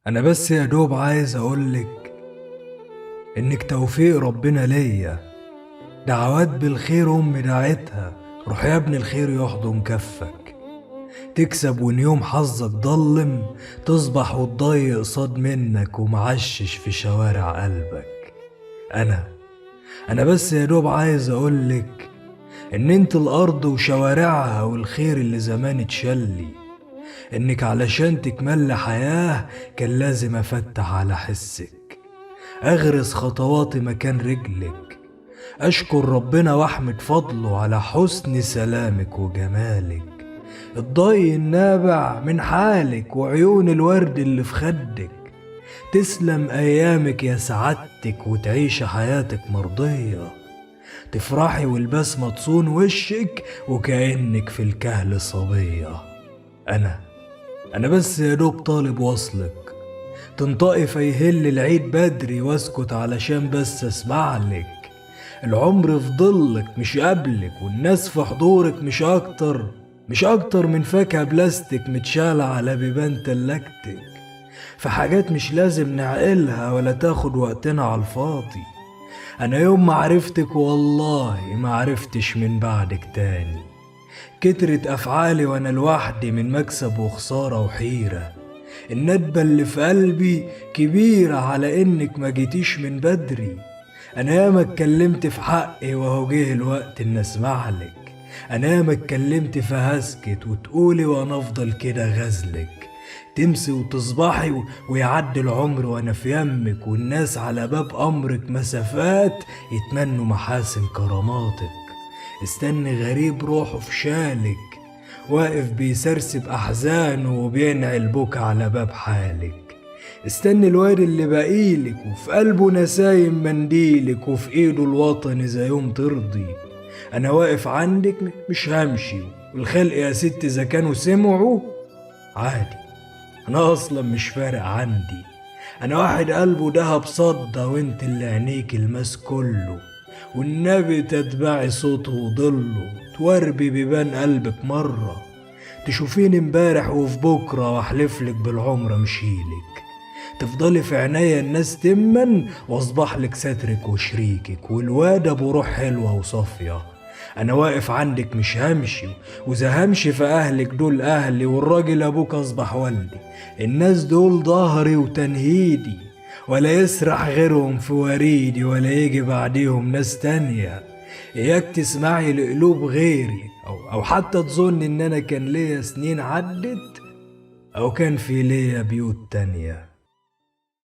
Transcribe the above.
انا بس يا دوب عايز اقولك انك توفيق ربنا ليا. دعوات بالخير امي دعتها، روح يا ابن الخير يحضن كفك. تكسب وان يوم حظك ضلم، تصبح وتضيق قصاد منك ومعشش في شوارع قلبك. انا بس يا دوب عايز اقولك ان انت الارض وشوارعها والخير اللي زمان اتشلي، انك علشان تكمل حياة كان لازم افتح على حسك، اغرس خطواتي مكان رجلك، اشكر ربنا واحمد فضله على حسن سلامك وجمالك، الضي النابع من حالك وعيون الورد اللي في خدك. تسلم ايامك يا سعادتك وتعيش حياتك مرضية، تفرحي والبسمة تصون وشك وكأنك في الكهل صبية. انا انا بس يا دوب طالب وصلك، تنطقي فيهل العيد بدري واسكت علشان بس اسمعلك. العمر في ضلك مش قبلك، والناس في حضورك مش اكتر من فاكهة بلاستيك متشالة على بيبان تلاجتك. في حاجات مش لازم نعقلها ولا تاخد وقتنا على الفاضي. انا يوم ما عرفتك والله ما عرفتش من بعدك تاني. كترت افعالي وانا لوحدي من مكسب وخسارة وحيرة. الندبة اللي في قلبي كبيرة على انك ما جيتيش من بدري. انا ياما اتكلمت في حقي وهو جه الوقت ان اسمعلك. انا ياما اتكلمت فهسكت وتقولي وانا افضل كده غزلك. تمسي وتصبحي ويعدي العمر وانا في يمك، والناس على باب امرك مسافات يتمنوا محاسن كراماتك. استني غريب روحه في شالك، واقف بيسرسب احزانه وبينعي البكا على باب حالك. استني الواد اللي باقيلك وفي قلبه نسايم منديلك وفي ايده الوطن اذا يوم ترضي. انا واقف عندك مش همشي، والخلق يا ست اذا كانوا سمعوا عادي، انا اصلا مش فارق عندي. انا واحد قلبه دهب صدى وانت اللي عينيك الماس كله، والنبي تتبعي صوته وضله توربي بيبان قلبك مرة. تشوفيني امبارح وفي بكرة واحلفلك بالعمر مشيلك. تفضلي في عينيا الناس تمن واصبح لك سترك وشريكك، والواد ابو روح حلوة وصافية. انا واقف عندك مش همشي، واذا همشي فاهلك دول اهلي، والراجل ابوك اصبح والدي. الناس دول ظهري وتنهيدي، ولا يسرح غيرهم في وريدي ولا يجي بعديهم ناس تانية. اياك تسمعي لقلوب غيري أو حتى تظن ان انا كان ليا سنين عدت او كان في ليا بيوت تانية.